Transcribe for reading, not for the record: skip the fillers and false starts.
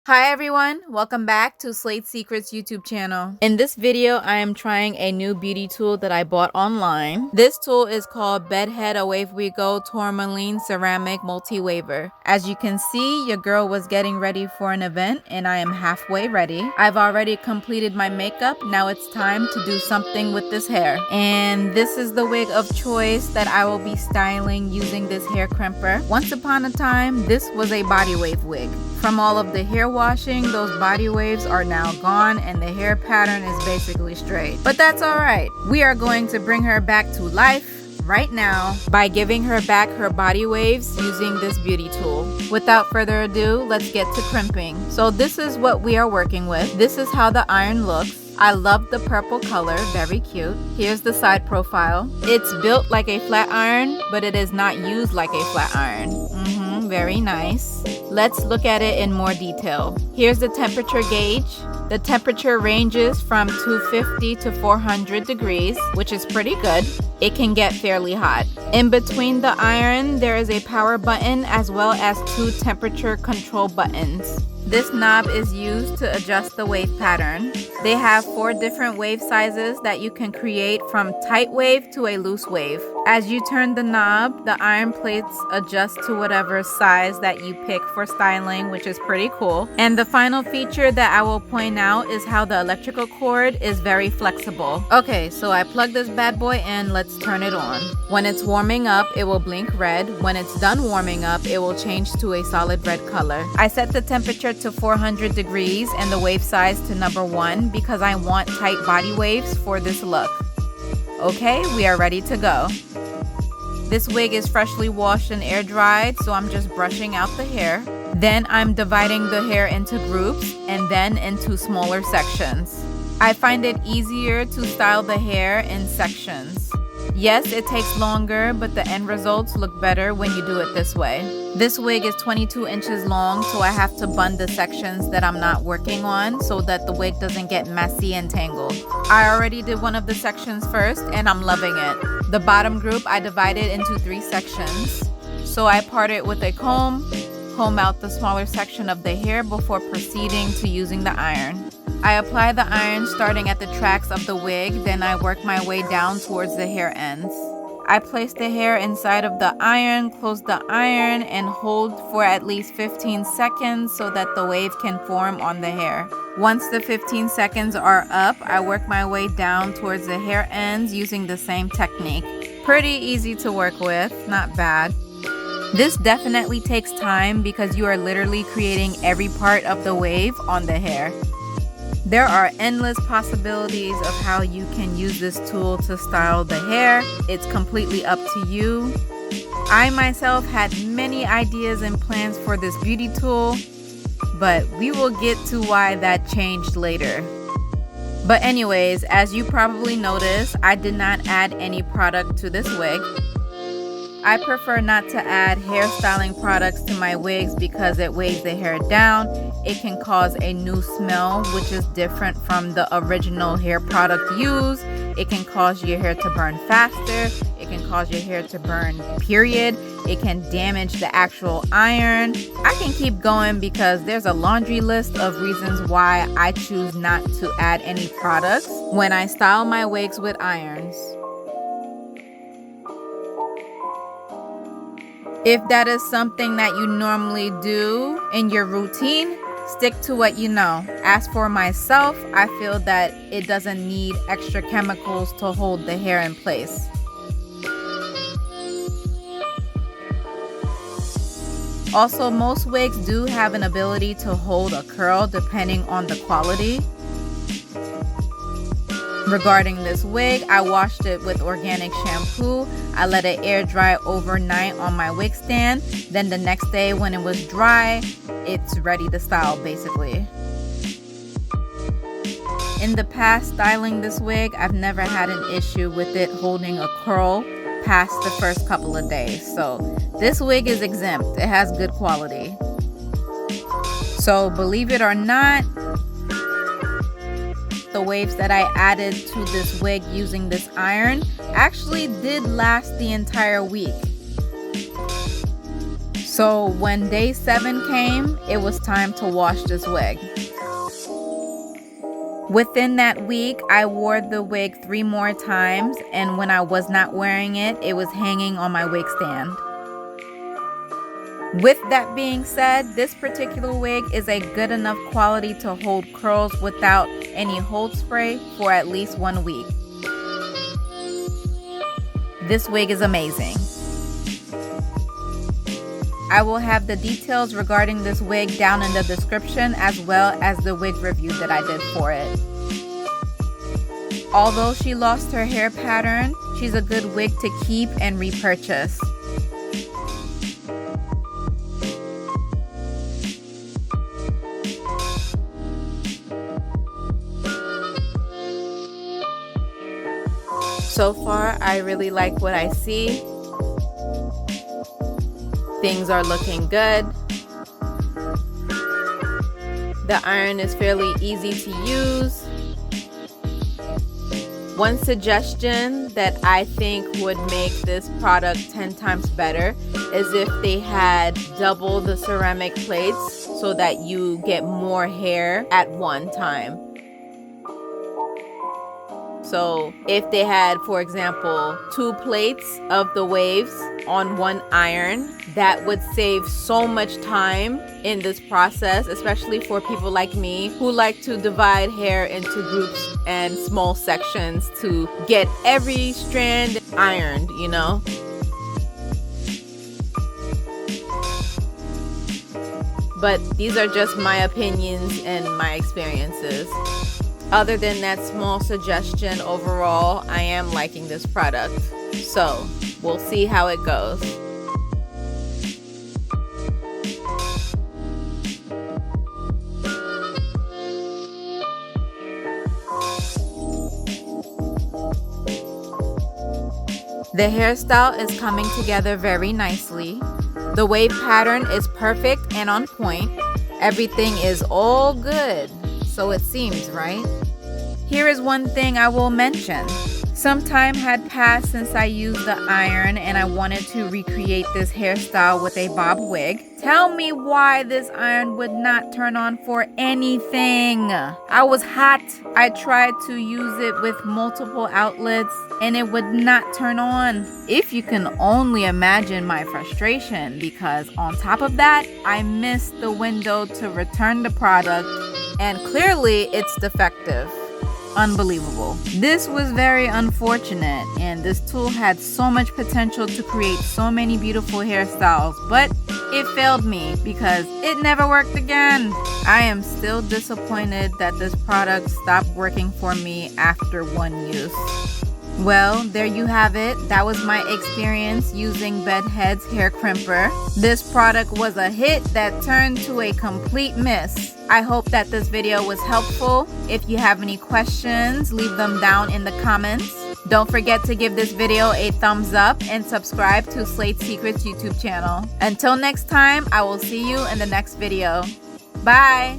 Hi everyone, welcome back to Slate Secrets YouTube channel. In this video, I am trying a new beauty tool that I bought online. This tool is called Bedhead Away We Go Tourmaline Ceramic Multi-Waver. As you can see, your girl was getting ready for an event and I am halfway ready. I've already completed my makeup, now it's time to do something with this hair. And this is the wig of choice that I will be styling using this hair crimper. Once upon a time, this was a body wave wig. From all of the hair washing, those body waves are now gone and the hair pattern is basically straight. But that's alright. We are going to bring her back to life right now by giving her back her body waves using this beauty tool. Without further ado, let's get to crimping. So this is what we are working with. This is how the iron looks. I love the purple color, very cute. Here's the side profile. It's built like a flat iron, but it is not used like a flat iron. Very nice. Let's look at it in more detail. Here's the temperature gauge. The temperature ranges from 250 to 400 degrees, which is pretty good. It can get fairly hot. In between the iron, there is a power button as well as 2 temperature control buttons. This knob is used to adjust the wave pattern. They have 4 different wave sizes that you can create, from tight wave to a loose wave. As you turn the knob, the iron plates adjust to whatever size that you pick for styling, which is pretty cool. And the final feature that I will point out is how the electrical cord is very flexible. Okay, so I plug this bad boy in, let's turn it on. When it's warming up, it will blink red. When it's done warming up, it will change to a solid red color. I set the temperature to 400 degrees and the wave size to number 1 because I want tight body waves for this look. Okay, we are ready to go. This wig is freshly washed and air dried, so I'm just brushing out the hair. Then I'm dividing the hair into groups and then into smaller sections. I find it easier to style the hair in sections. Yes, it takes longer, but the end results look better when you do it this way. This wig is 22 inches long, so I have to bund the sections that I'm not working on so that the wig doesn't get messy and tangled. I already did one of the sections first and I'm loving it. The bottom group I divided into 3 sections. So I part it with a comb out the smaller section of the hair before proceeding to using the iron. I apply the iron starting at the tracks of the wig, then I work my way down towards the hair ends. I place the hair inside of the iron, close the iron, and hold for at least 15 seconds so that the wave can form on the hair. Once the 15 seconds are up, I work my way down towards the hair ends using the same technique. Pretty easy to work with, not bad. This definitely takes time because you are literally creating every part of the wave on the hair. There are endless possibilities of how you can use this tool to style the hair. It's completely up to you. I myself had many ideas and plans for this beauty tool, but we will get to why that changed later. But anyways, as you probably noticed, I did not add any product to this wig. I prefer not to add hairstyling products to my wigs because it weighs the hair down. It can cause a new smell, which is different from the original hair product used. It can cause your hair to burn faster. It can cause your hair to burn, period. It can damage the actual iron. I can keep going because there's a laundry list of reasons why I choose not to add any products when I style my wigs with irons. If that is something that you normally do in your routine, stick to what you know. As for myself, I feel that it doesn't need extra chemicals to hold the hair in place. Also, most wigs do have an ability to hold a curl depending on the quality. Regarding this wig, I washed it with organic shampoo. I let it air dry overnight on my wig stand. Then the next day when it was dry, it's ready to style basically. In the past styling this wig, I've never had an issue with it holding a curl past the first couple of days. So this wig is exempt. It has good quality. So believe it or not, the waves that I added to this wig using this iron actually did last the entire week. So when day 7 came, it was time to wash this wig. Within that week, I wore the wig 3 more times, and when I was not wearing it, it was hanging on my wig stand. With that being said, this particular wig is a good enough quality to hold curls without any hold spray for at least 1 week. This wig is amazing. I will have the details regarding this wig down in the description, as well as the wig review that I did for it. Although she lost her hair pattern, she's a good wig to keep and repurchase. So far, I really like what I see. Things are looking good. The iron is fairly easy to use. One suggestion that I think would make this product 10 times better is if they had double the ceramic plates so that you get more hair at one time. So if they had, for example, 2 plates of the waves on one iron, that would save so much time in this process, especially for people like me who like to divide hair into groups and small sections to get every strand ironed, you know? But these are just my opinions and my experiences. Other than that small suggestion, overall, I am liking this product. So, we'll see how it goes. The hairstyle is coming together very nicely. The wave pattern is perfect and on point. Everything is all good. So it seems, right? Here is one thing I will mention. Some time had passed since I used the iron and I wanted to recreate this hairstyle with a bob wig. Tell me why this iron would not turn on for anything. I was hot. I tried to use it with multiple outlets and it would not turn on. If you can only imagine my frustration, because on top of that, I missed the window to return the product and clearly it's defective. Unbelievable. This was very unfortunate, and this tool had so much potential to create so many beautiful hairstyles, but it failed me because it never worked again. I am still disappointed that this product stopped working for me after 1 use. Well, there you have it. That was my experience using Bedhead's hair crimper. This product was a hit that turned to a complete miss. I hope that this video was helpful. If you have any questions, leave them down in the comments. Don't forget to give this video a thumbs up and subscribe to Slate Secrets YouTube channel. Until next time, I will see you in the next video. Bye!